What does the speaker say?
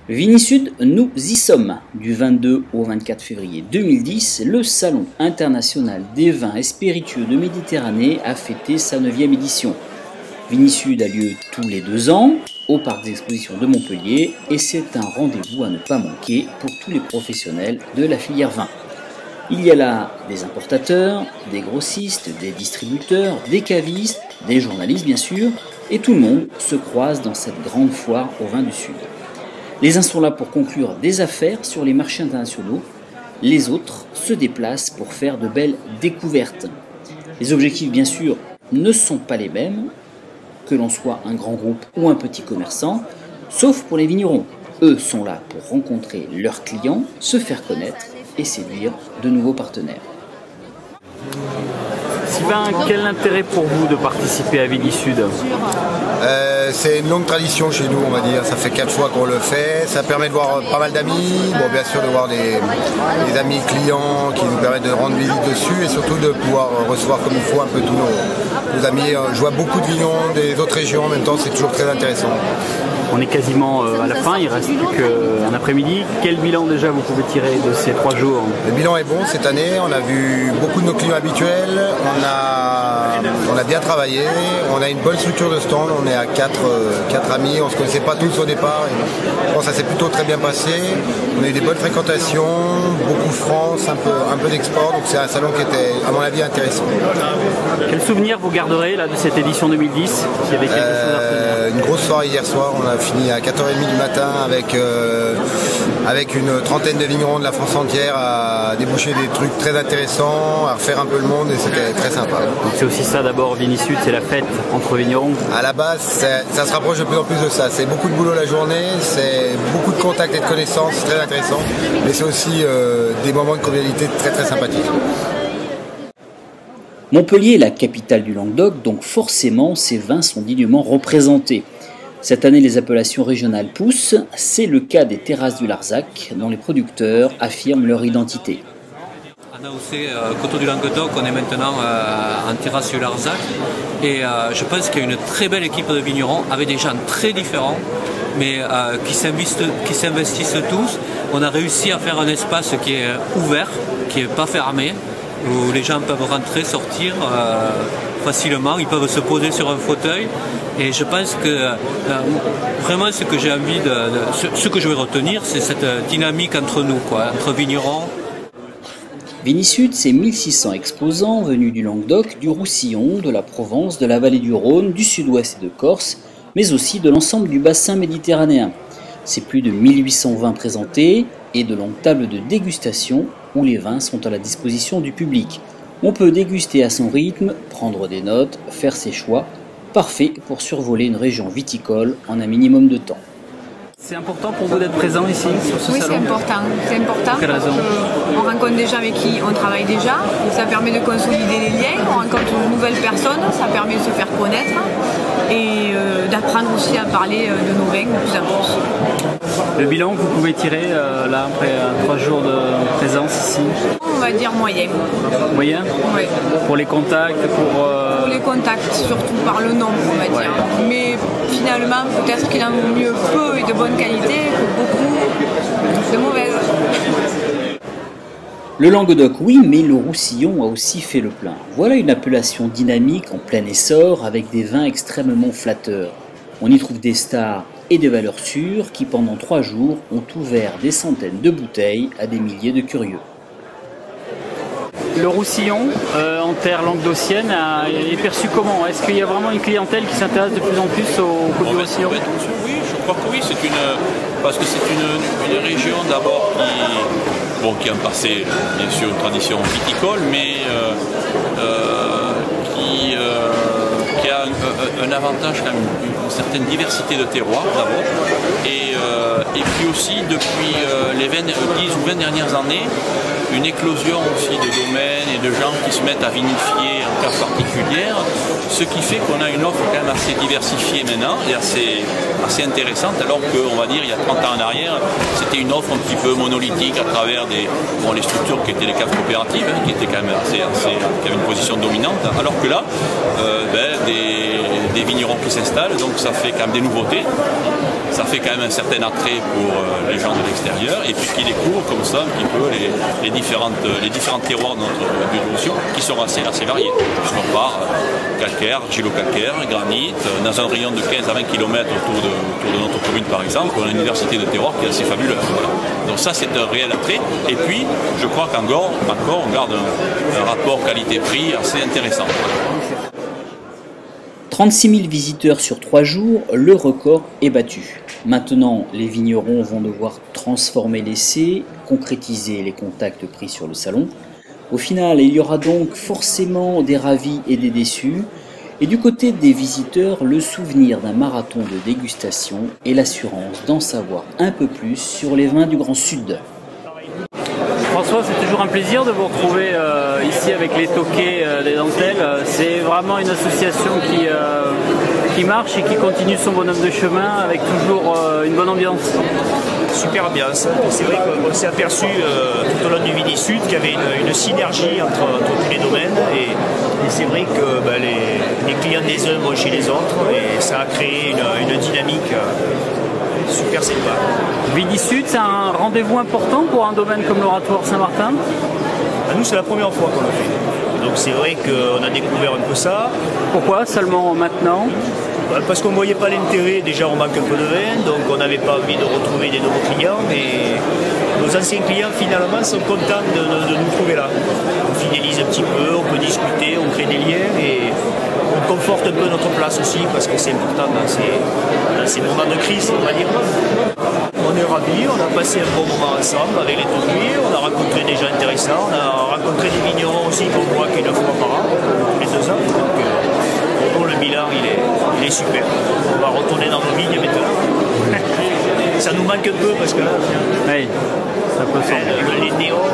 Vinisud, nous y sommes. Du 22 au 24 février 2010, le Salon international des vins et spiritueux de Méditerranée a fêté sa 9e édition. Vinisud a lieu tous les 2 ans au parc d'exposition de Montpellier et c'est un rendez-vous à ne pas manquer pour tous les professionnels de la filière vin. Il y a là des importateurs, des grossistes, des distributeurs, des cavistes, des journalistes bien sûr, et tout le monde se croise dans cette grande foire au vin du Sud. Les uns sont là pour conclure des affaires sur les marchés internationaux, les autres se déplacent pour faire de belles découvertes. Les objectifs bien sûr ne sont pas les mêmes, que l'on soit un grand groupe ou un petit commerçant, sauf pour les vignerons. Eux sont là pour rencontrer leurs clients, se faire connaître et séduire de nouveaux partenaires. Sylvain, quel intérêt pour vous de participer à Vinisud? C'est une longue tradition chez nous, on va dire. Ça fait 4 fois qu'on le fait. Ça permet de voir pas mal d'amis, bon, bien sûr de voir des amis clients qui nous permettent de rendre visite dessus et surtout de pouvoir recevoir comme il faut un peu tous nos amis. Je vois beaucoup de vignerons des autres régions en même temps, c'est toujours très intéressant. On est quasiment à la fin, il reste plus qu'un après-midi. Quel bilan déjà vous pouvez tirer de ces 3 jours? Le bilan est bon cette année, on a vu beaucoup de nos clients habituels, on a bien travaillé, on a une bonne structure de stand, on est à 4 amis, on ne se connaissait pas tous au départ. Bon, ça s'est plutôt très bien passé, on a eu des bonnes fréquentations, beaucoup de France, un peu d'export, donc c'est un salon qui était à mon avis intéressant. Quel souvenir vous garderez là, de cette édition 2010 qui avait quelque chose à retenir? Une grosse soirée hier soir, on a fini à 4h30 du matin avec une trentaine de vignerons de la France entière à déboucher des trucs très intéressants, à refaire un peu le monde et c'était très sympa. Donc c'est aussi ça d'abord Vinisud, c'est la fête entre vignerons? À la base, ça se rapproche de plus en plus de ça. C'est beaucoup de boulot la journée, c'est beaucoup de contacts et de connaissances, c'est très intéressant, mais c'est aussi des moments de convivialité très très sympathiques. Montpellier est la capitale du Languedoc, donc forcément ses vins sont dignement représentés. Cette année, les appellations régionales poussent, c'est le cas des terrasses du Larzac, dont les producteurs affirment leur identité. À Naoussé, Coteaux du Languedoc, on est maintenant en terrasse du Larzac et je pense qu'il y a une très belle équipe de vignerons avec des gens très différents mais qui s'investissent tous. On a réussi à faire un espace qui est ouvert, qui n'est pas fermé, où les gens peuvent rentrer, sortir facilement, ils peuvent se poser sur un fauteuil et je pense que vraiment ce que j'ai envie ce que je vais retenir, c'est cette dynamique entre nous, entre vignerons. Vinisud, c'est 1600 exposants venus du Languedoc, du Roussillon, de la Provence, de la vallée du Rhône, du sud-ouest et de Corse, mais aussi de l'ensemble du bassin méditerranéen. C'est plus de 1800 vins présentés et de longues tables de dégustation où les vins sont à la disposition du public. On peut déguster à son rythme, prendre des notes, faire ses choix. Parfait pour survoler une région viticole en un minimum de temps. C'est important pour vous d'être présent ici sur ce salon? Oui, c'est important. Pour quelle raison? On rencontre des gens avec qui on travaille déjà, ça permet de consolider les liens, on rencontre de nouvelles personnes, ça permet de se faire connaître et d'apprendre aussi à parler de nos vins de plus en plus. Le bilan que vous pouvez tirer là après 3 jours de présence ici? On va dire moyen. Moyen? Oui. Pour les contacts, pour les contacts, surtout par le nombre, on va dire. Mais finalement, peut-être qu'il en vaut mieux peu et de bonne qualité que beaucoup de mauvaises. Le Languedoc, oui, mais le Roussillon a aussi fait le plein. Voilà une appellation dynamique en plein essor avec des vins extrêmement flatteurs. On y trouve des stars et des valeurs sûres qui, pendant 3 jours, ont ouvert des centaines de bouteilles à des milliers de curieux. Le Roussillon, en terre languedocienne, est perçu comment? Est-ce qu'il y a vraiment une clientèle qui s'intéresse de plus en plus au Côte du Roussillon? Oui, je crois que oui. Parce que c'est une région d'abord qui a un passé, bien sûr, une tradition viticole, mais qui a un avantage quand même, une certaine diversité de terroirs d'abord, et puis aussi depuis les 10 ou 20 dernières années, une éclosion aussi de domaines et de gens qui se mettent à vinifier en cave particulière, ce qui fait qu'on a une offre quand même assez diversifiée maintenant et assez intéressante, alors qu'on va dire il y a 30 ans en arrière, c'était une offre un petit peu monolithique à travers les structures qui étaient les caves coopératives, qui étaient quand même qui avaient une position dominante, alors que là, des des vignerons qui s'installent, donc ça fait quand même des nouveautés. Ça fait quand même un certain attrait pour les gens de l'extérieur et puis qui découvrent comme ça un petit peu les différents terroirs de notre biodigestion qui sont assez variés. On part calcaire, argilo-calcaire, granit, dans un rayon de 15 à 20 km autour de notre commune par exemple, on a une diversité de terroirs qui est assez fabuleuse. Voilà. Donc ça c'est un réel attrait et puis je crois qu'encore on garde un rapport qualité-prix assez intéressant. 36 000 visiteurs sur 3 jours, le record est battu. Maintenant, les vignerons vont devoir transformer l'essai, concrétiser les contacts pris sur le salon. Au final, il y aura donc forcément des ravis et des déçus. Et du côté des visiteurs, le souvenir d'un marathon de dégustation et l'assurance d'en savoir un peu plus sur les vins du Grand Sud. François, c'est toujours un plaisir de vous retrouver ici avec les toquets des dentelles. C'est vraiment une association qui marche et qui continue son bonhomme de chemin avec toujours une bonne ambiance. Super ambiance. C'est vrai qu'on s'est aperçu tout au long du Vini Sud qu'il y avait une synergie entre tous les domaines et c'est vrai que les clients des uns vont chez les autres et ça a créé une dynamique super sympa. Vini Sud, c'est un rendez-vous important pour un domaine comme l'Oratoire Saint-Martin? Nous, c'est la première fois qu'on le fait. Donc c'est vrai qu'on a découvert un peu ça. Pourquoi seulement maintenant? Parce qu'on ne voyait pas l'intérêt, déjà on manque un peu de vin, donc on n'avait pas envie de retrouver des nouveaux clients, mais nos anciens clients finalement sont contents de nous trouver là. On fidélise un petit peu, on peut discuter, on crée des liens et on conforte un peu notre place aussi parce que c'est important dans ces moments de crise, on va dire. On est ravis, on a passé un bon moment ensemble avec les toquets, on a rencontré des gens intéressants, on a rencontré des vignerons aussi qu'on voit qu'une fois par an, tous les 2 ans. Donc, le bilan il est super. On va retourner dans nos vignes maintenant. Ça nous manque un peu parce que là, oui, ça peut sembler. Les néons,